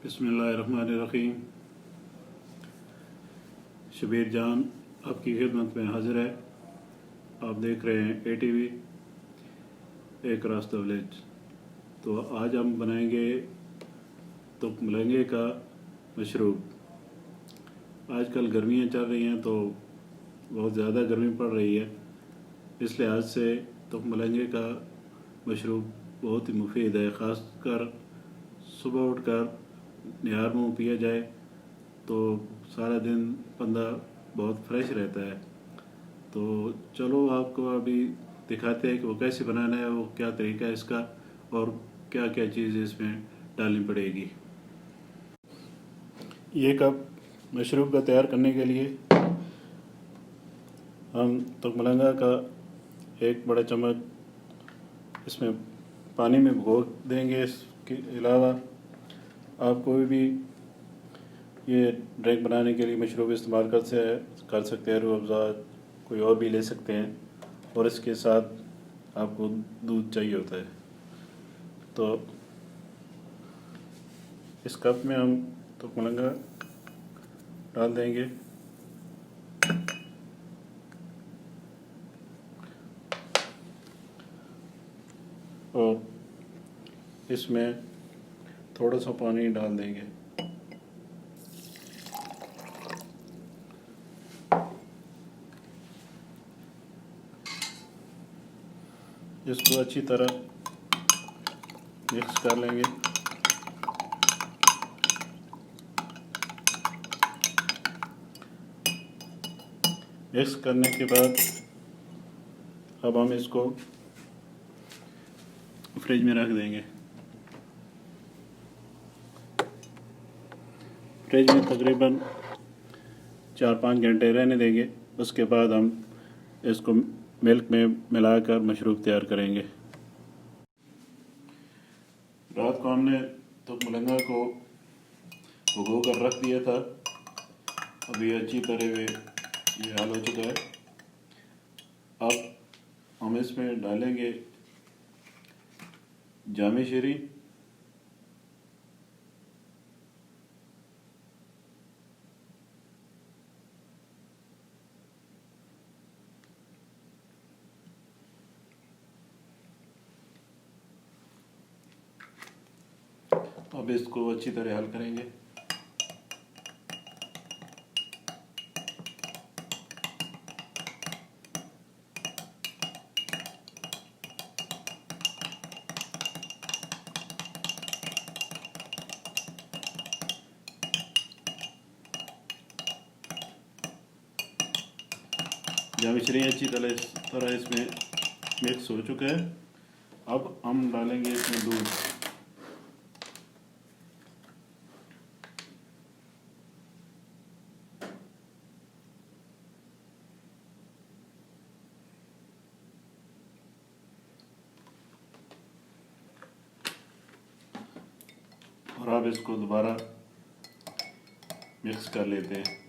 बिस्मिल्लाहिर्रहमानिर्रहीम। शबीर जान आपकी खिदमत में हाजिर है। आप देख रहे हैं ATV एक रास्ता विलेज। तो आज हम बनाएंगे तुक मलंगे का मशरूब। आजकल गर्मियाँ चल रही हैं तो बहुत ज़्यादा गर्मी पड़ रही है, इस लिहाज से तुक मलंगे का मशरूब बहुत ही मुफीद है। ख़ासकर सुबह उठकर निहार मुँह पिया जाए तो सारा दिन बंदा बहुत फ्रेश रहता है। तो चलो आपको अभी दिखाते हैं कि वो कैसे बनाना है, वो क्या तरीका है इसका और क्या क्या चीज़ें इसमें डालनी पड़ेगी। ये कप मशरूब का तैयार करने के लिए हम तुक मलंगा का एक बड़ा चम्मच इसमें पानी में भिगो देंगे। इसके अलावा आप कोई भी ये ड्रिंक बनाने के लिए मशरूब इस्तेमाल कर सकते हैं। रूह अफ़ज़ा कोई और भी ले सकते हैं, और इसके साथ आपको दूध चाहिए होता है। तो इस कप में हम तुक मलंगा डाल देंगे और इसमें थोड़ा सा पानी डाल देंगे। इसको अच्छी तरह मिक्स कर लेंगे। मिक्स करने के बाद अब हम इसको फ्रिज में रख देंगे। फ्रिज में तकरीबन 4-5 घंटे रहने देंगे। उसके बाद हम इसको मिल्क में मिलाकर मशरूब तैयार करेंगे। रात को हमने तुक मलंगा को भिगो कर रख दिया था। अभी अच्छी तरह ये हाल हो चुका है। अब हम इसमें डालेंगे जामे शरी, अब इसको अच्छी तरह हल करेंगे। जामिश्री अच्छी तरह इसमें मिक्स हो चुका है। अब हम डालेंगे इसमें दूध। और अब इसको दोबारा मिक्स कर लेते हैं।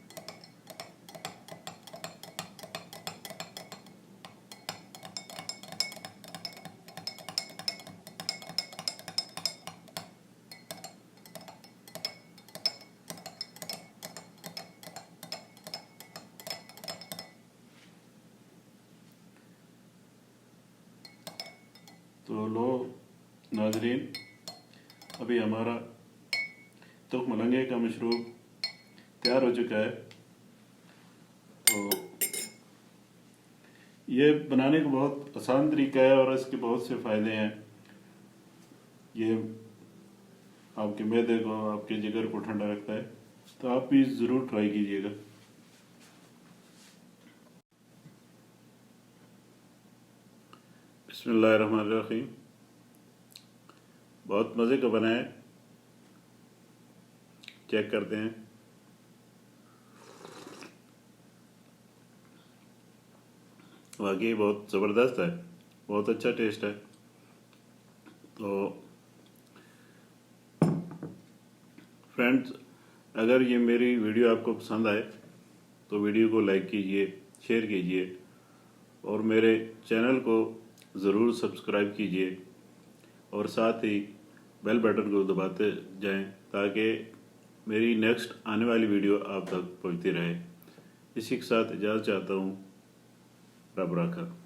तो लो नाजरीन, अभी हमारा तुक मलंगे का मशरूब तैयार हो चुका है। तो ये बनाने का बहुत आसान तरीका है और इसके बहुत से फ़ायदे हैं। ये आपके मैदे को, आपके जिगर को ठंडा रखता है। तो आप भी ज़रूर ट्राई कीजिएगा। बिस्मिल्लाहिर्रहमानिर्रहीम। बहुत मज़े का बना है, चेक करते हैं। वाकई बहुत ज़बरदस्त है, बहुत अच्छा टेस्ट है। तो फ्रेंड्स, अगर ये मेरी वीडियो आपको पसंद आए तो वीडियो को लाइक कीजिए, शेयर कीजिए और मेरे चैनल को ज़रूर सब्सक्राइब कीजिए और साथ ही बेल बटन को दबाते जाएं ताकि मेरी नेक्स्ट आने वाली वीडियो आप तक पहुंचती रहे। इसी के साथ इजाज़त चाहता हूँ। रब राखा।